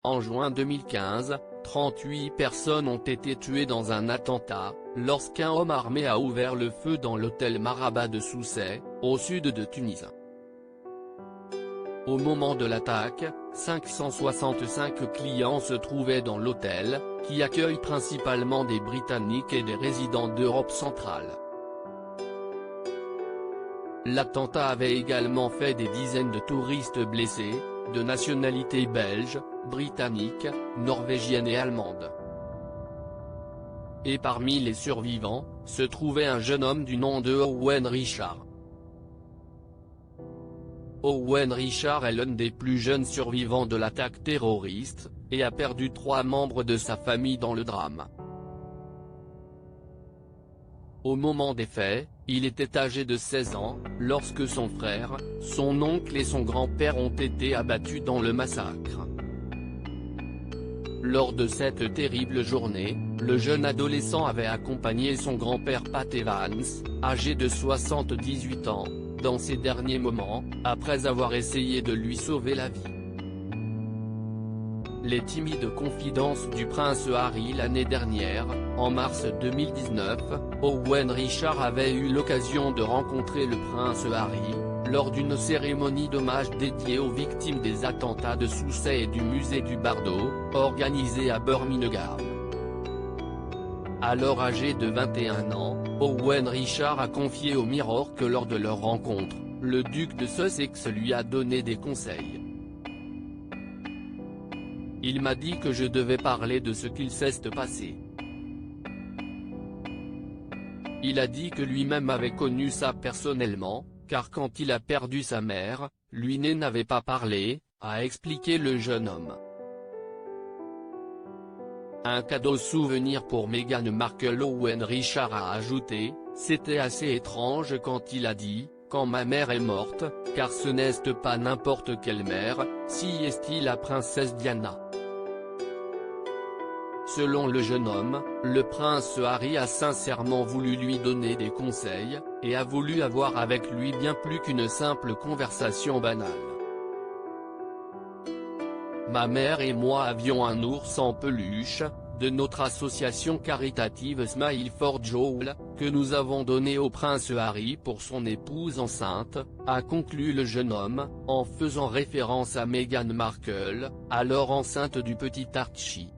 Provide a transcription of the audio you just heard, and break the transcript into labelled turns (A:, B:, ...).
A: En juin 2015, 38 personnes ont été tuées dans un attentat, lorsqu'un homme armé a ouvert le feu dans l'hôtel Marabat de Sousse, au sud de Tunis. Au moment de l'attaque, 565 clients se trouvaient dans l'hôtel, qui accueille principalement des Britanniques et des résidents d'Europe centrale. L'attentat avait également fait des dizaines de touristes blessés, de nationalité belge, britannique, norvégienne et allemande. Et parmi les survivants, se trouvait un jeune homme du nom de Owen Richard. Owen Richard est l'un des plus jeunes survivants de l'attaque terroriste, et a perdu 3 membres de sa famille dans le drame. Au moment des faits, il était âgé de 16 ans, lorsque son frère, son oncle et son grand-père ont été abattus dans le massacre. Lors de cette terrible journée, le jeune adolescent avait accompagné son grand-père Pat Evans, âgé de 78 ans, dans ses derniers moments, après avoir essayé de lui sauver la vie. Les timides confidences du prince Harry. L'année dernière, en mars 2019, Owen Richard avait eu l'occasion de rencontrer le prince Harry, lors d'une cérémonie d'hommage dédiée aux victimes des attentats de Sousse et du musée du Bardo, organisée à Birmingham. Alors âgé de 21 ans, Owen Richard a confié au Mirror que lors de leur rencontre, le duc de Sussex lui a donné des conseils. Il m'a dit que je devais parler de ce qu'il s'est passé. Il a dit que lui-même avait connu ça personnellement, car quand il a perdu sa mère, lui n'avait pas parlé, a expliqué le jeune homme. Un cadeau souvenir pour Meghan Markle. Owen Richard a ajouté, c'était assez étrange quand il a dit, quand ma mère est morte, car ce n'est pas n'importe quelle mère, si est-il la princesse Diana. Selon le jeune homme, le prince Harry a sincèrement voulu lui donner des conseils, et a voulu avoir avec lui bien plus qu'une simple conversation banale. Ma mère et moi avions un ours en peluche, de notre association caritative Smile for Joel, que nous avons donné au prince Harry pour son épouse enceinte, a conclu le jeune homme, en faisant référence à Meghan Markle, alors enceinte du petit Archie.